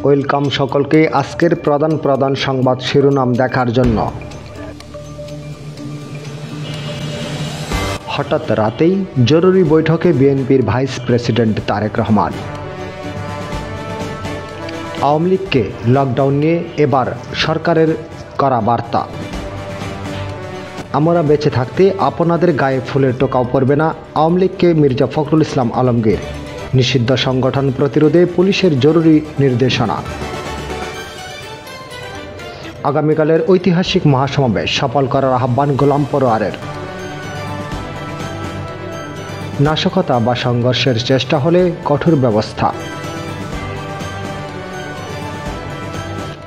Welcome সকলকে আজকের প্রধান সংবাদ শিরোনাম দেখার জন্য। হঠাৎ রাতেই জরুরি বৈঠকে বিএনপির ভাইস প্রেসিডেন্ট তারেক রহমান। আওয়ামী লীগকে লকডাউন নিয়ে এবার সরকারের করা বার্তা। আমরা বেঁচে থাকতে আপনাদের গায়ে ফুলের টোকাও পড়বে না, আওয়ামী লীগকে মির্জা ফখরুল ইসলাম আলমগীর। নিষিদ্ধ সংগঠন প্রতিরোধে পুলিশের জরুরি নির্দেশনা। আগামীকালের ঐতিহাসিক মহাসমাবেশ সফল করার আহ্বান গোলাম পরোয়ারের। নাশকতা বা সংঘর্ষের চেষ্টা হলে কঠোর ব্যবস্থা।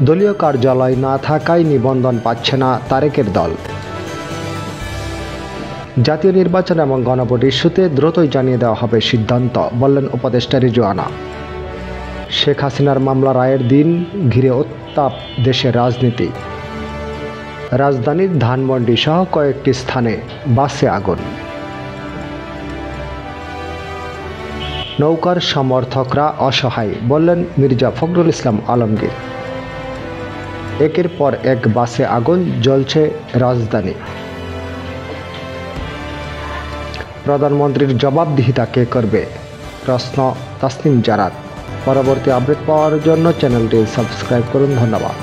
দলীয় কার্যালয় না থাকায় নিবন্ধন পাচ্ছে না তারেকের দল। জাতীয় নির্বাচন এবং গণভোট ইস্যুতে দ্রুতই জানিয়ে দেওয়া হবে সিদ্ধান্ত, বললেন উপদেষ্টা রিজওয়ানা। শেখ হাসিনার মামলা রায়ের দিন ঘিরে উত্তাপ দেশের রাজনীতি। রাজধানীর ধানমন্ডি সহ কয়েকটি স্থানে বাসে আগুন। নৌকার সমর্থকরা অসহায়, বললেন মির্জা ফখরুল ইসলাম আলমগীর। একের পর এক বাসে আগুন জ্বলছে রাজধানী। প্রধানমন্ত্রীর জবাবদিহিতা কে করবে, প্রশ্ন তাসনিম জারার। পরবর্তী আপডেট পাওয়ার জন্য চ্যানেলটি সাবস্ক্রাইব করুন। ধন্যবাদ।